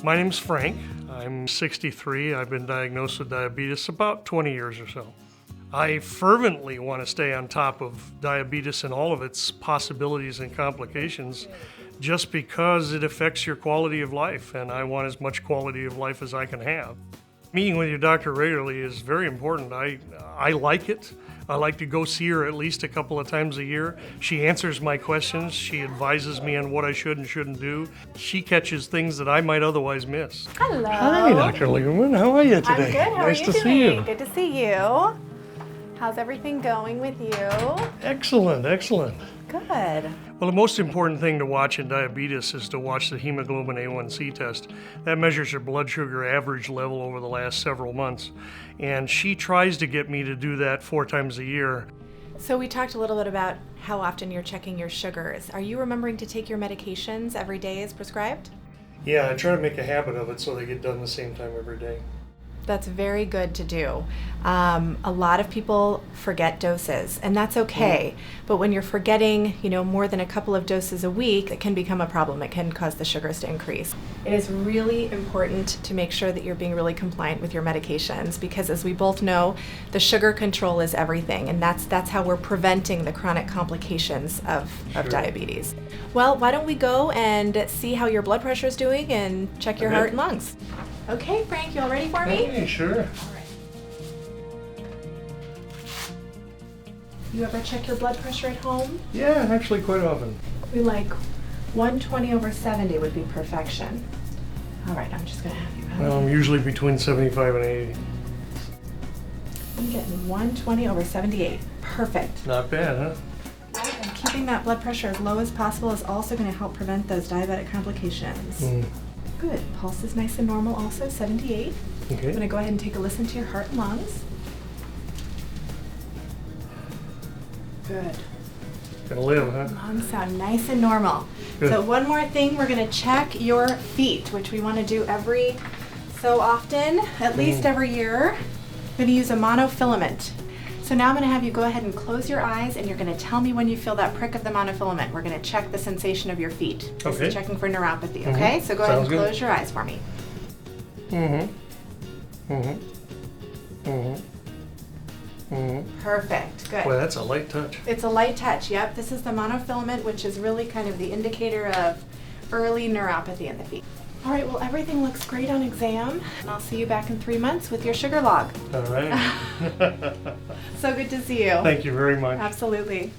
My name's Frank. I'm 63. I've been diagnosed with diabetes about 20 years or so. I fervently want to stay on top of diabetes and all of its possibilities and complications just because it affects your quality of life, and I want as much quality of life as I can have. Meeting with your doctor regularly is very important. I like it. I like to go see her at least a couple of times a year. She answers my questions. She advises me on what I should and shouldn't do. She catches things that I might otherwise miss. Hello. Hi, Dr. Lieberman. How are you today? I'm good. How nice are you to doing? see you. Good to see you. How's everything going with you? Excellent, excellent. Good. Well, the most important thing to watch in diabetes is to watch the hemoglobin A1C test. That measures your blood sugar average level over the last several months. And she tries to get me to do that 4 times a year. So we talked a little bit about how often you're checking your sugars. Are you remembering to take your medications every day as prescribed? Yeah, I try to make a habit of it so they get done the same time every day. That's very good to do. A lot of people forget doses, and that's okay. But when you're forgetting, more than a couple of doses a week, it can become a problem. It can cause the sugars to increase. It is really important to make sure that you're being really compliant with your medications because, as we both know, the sugar control is everything, and that's how we're preventing the chronic complications of diabetes. Well, why don't we go and see how your blood pressure is doing and check your heart and lungs. Okay, Frank, you all ready for me? Hey, sure. You ever check your blood pressure at home? Yeah, actually quite often. We like 120/70 would be perfection. All right, I'm just gonna have you Well, I'm usually between 75 and 80. I'm getting 120/78. Perfect. Not bad, huh? And keeping that blood pressure as low as possible is also gonna help prevent those diabetic complications. Good. Pulse is nice and normal also, 78. I'm Okay. gonna go ahead and take a listen to your heart and lungs. Good. Gonna live, huh? Lungs sound nice and normal. Good. So one more thing, we're gonna check your feet, which we wanna do every so often, at least every year. I'm gonna use a monofilament. So now I'm gonna have you go ahead and close your eyes and you're gonna tell me when you feel that prick of the monofilament. We're gonna check the sensation of your feet. This Okay. is checking for neuropathy, okay? So go ahead and Sounds good. close your eyes for me. Perfect, good. Boy, that's a light touch. It's a light touch, yep. This is the monofilament, which is really kind of the indicator of early neuropathy in the feet. All right, well, everything looks great on exam, and I'll see you back in 3 months with your sugar log. All right. So good to see you. Thank you very much. Absolutely.